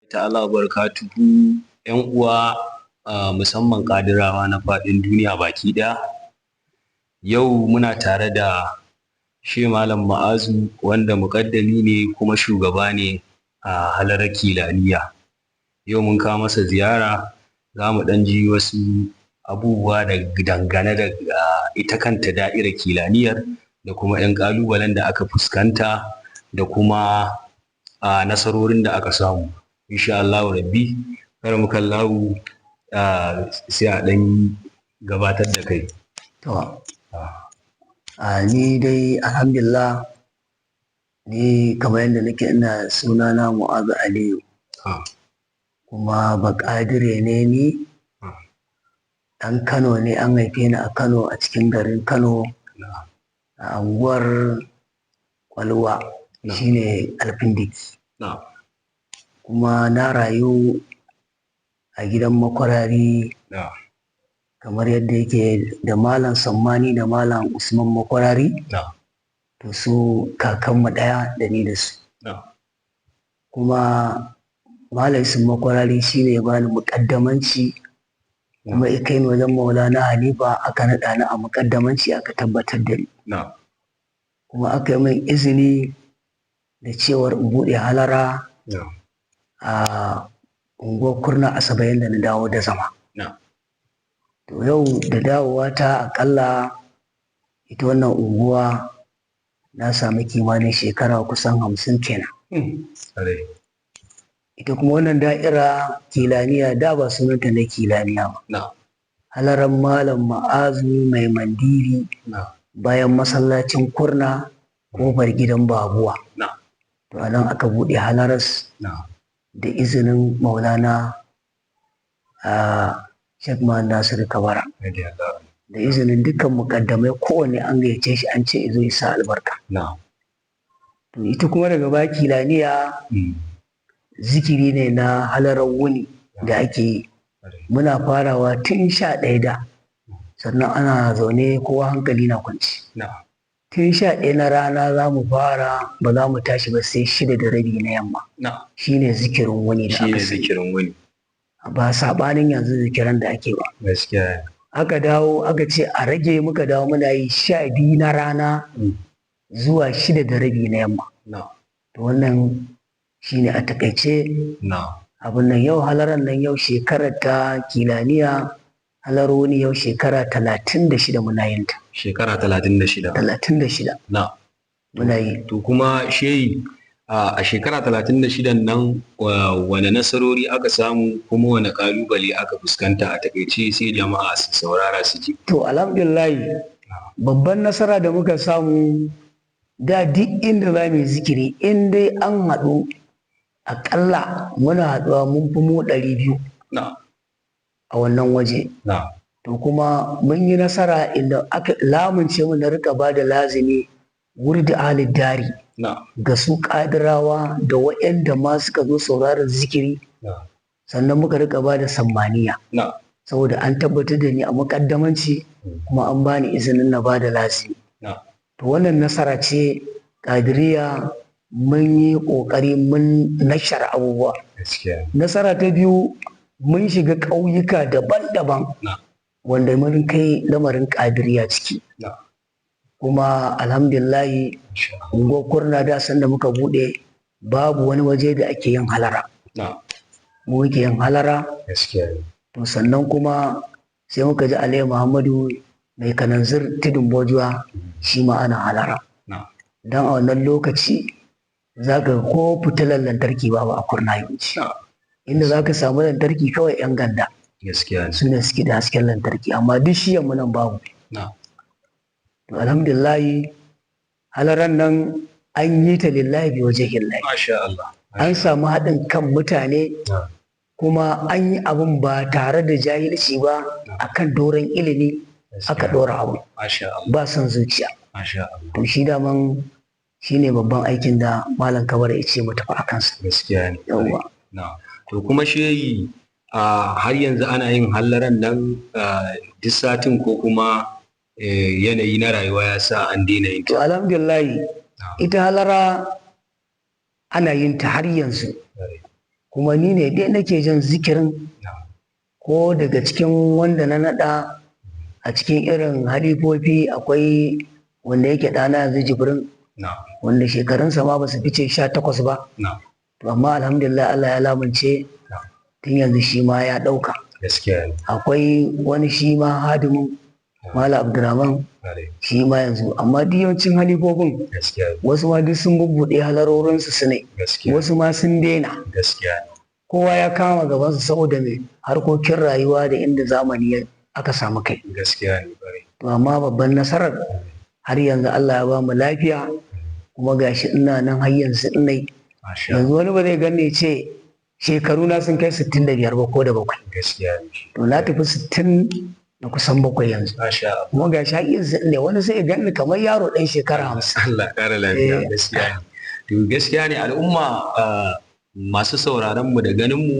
ta'ala barakatuhu ‘yan uwa musamman ƙadirawa na faɗin duniya baki ɗaya. Yau muna tare da shi Malam Ma'azu wanda muƙaddami ne kuma shugaba ne a halarar Kilaniya. Yau mun kawo masa ziyara za mu ɗan ji wasu abubuwa dangane da ita kanta da'irar Kilaniyar da kuma ‘yan ƙalubalen da aka fuskanta da kuma nasarorin da aka samu. Insha Allahu rabbi karamukallahu sai a ɗan gabatar da kai. To, ni dai alhamdulillah ni kamar yadda nake ina sunana Mu'azu Aliyu kuma baƙadire ne ni ɗan Kano ne, an haife ni a Kano a cikin garin Kano a unguwar Kwalwa shine Alfindiki. Kuma na rayu a gidan Makwarari kamar yadda yake da Malam Sammani da Malam Usman Makwarari, to su kakanmu ɗaya da ni da su. Kuma Malam Usman Makwarari shine ya bani muƙaddamanci kuma ya kai ni wajen Maulana Halifa aka naɗa ni a muƙaddamanci aka tabbatar da ni. Kuma aka yi min izini da cewar in buɗe halara a unguwar Kurna Asabe yadda na dawo da zama. To yau da dawowa ta aƙalla ita wannan unguwa na sami kimanin shekara kusan 50 kenan. Ita kuma wannan da'ira Kilaniya da ba sunanta na Kilaniya ba. Halaran Malam Ma'azu mai mandiri bayan masallacin Kurna ƙofar gidan Babuwa. To a nan aka buɗe halaras da izinin Maulana Sheikh Muhammad Nasiru Kabara. Da izinin dukkan muƙaddamai kowanne an gayyace shi an ce izo ya sa albarka. To ita kuma daga baya Kilaniya zikiri ne na halarar wuni da ake yi. Muna farawa tun 11 da sannan ana zaune kowa hankali na kwanci. Tun 11 na rana za mu fara ba za mu tashi ba sai 6:30 na yamma. Shi ne zikirin wuni da aka sani. Ba saɓanin yanzu zikiran da ake ba. Aka dawo aka ce a rage, muka dawo muna yi 12 na rana zuwa 6:30 na yamma. To wannan shi ne a takaice abin nan. Yau halaran nan yau shekarar ta Kilaniya halaroni yau shekara 36 muna yin ta. Shekara 36. 36. Muna yi. To kuma shehi a shekara 36 nan wane nasarori aka samu kuma wane kalubale aka fuskanta a takaice sai jama'a su saurara su ji. To alhamdulillah babban nasara da muka samu da duk inda za mu yi zikiri in dai an haɗu aƙalla muna haɗuwa mun fi mu 200 a wannan waje. To kuma mun yi nasara inda aka lamunce mu na rika ba da lazimi wurdi ahlid dari ga su ƙadirawa da waɗanda ma suka zo sauraron zikiri. Sannan muka rika ba da sammaniya saboda an tabbatar da ni a muƙaddamanci kuma an bani izinin na ba da lazimi. To wannan nasara ce ƙadiriya mun yi ƙoƙari mun nashar abubuwa. Nasara ta biyu mun shiga ƙauyuka daban-daban wanda mun kai lamarin ƙadiriya ciki. Kuma alhamdulillahi unguwar Kurna da sanda muka buɗe babu wani waje da ake yin halara. Mu muke yin halara. To sannan kuma sai muka ji Alayhi Muhammadu mai kananzir tudun bojuwa shi ma ana halara. Don a wannan lokaci za ka ko fitilar lantarki babu a Kurna yawanci. Inda za ka samu lantarki kawai 'yan ganda su ne suke da hasken lantarki, amma duk shi yamma nan babu. To alhamdulillahi halaran nan an yi ta lillahi bi wajhillahi. An samu haɗin kan mutane kuma an yi abin ba tare da jahilci ba, akan doron ilimi aka ɗora abu ba son zuciya. To shi daman shi ne babban aikin da Malam Kabara ya ce mu tafi a kansa. Gaskiya ne. To kuma shehi har yanzu ana yin hallaran nan duk satin ko kuma yanayi na rayuwa ya sa an daina yin ta? To alhamdulillah ita halara ana yin ta har yanzu kuma ni ne dai nake jin zikirin, ko daga cikin wanda na naɗa a cikin irin halifofi akwai wanda yake ɗana yanzu Jibrin, wanda shekarunsa ma ba su fice 18 ba, to amma alhamdulillah Allah ya lamunce tun yanzu shi ma ya ɗauka. Akwai wani shi ma hadimin Malam Abdurrahman, shi ma yanzu, amma duk yawancin halifofin wasu ma duk sun bubbuɗe halarorinsu su ne, wasu ma sun daina, kowa ya kama gabansu saboda mai harkokin rayuwa da inda zamani aka samu kai. To amma babban nasarar har yanzu Allah ya ba mu lafiya, kuma gashi ina nan har yanzu inai. Yanzu wani ba zai gane ce shekaru na sun kai 65 ba ko da 7. To na tafi 60 da kusan 7 yanzu. Kuma gashi har yanzu inai, wani sai ya gani kamar yaro ɗan shekara 50. Allah ƙara lafiya. Gaskiya ne. To gaskiya ne al'umma masu sauraron mu da ganin mu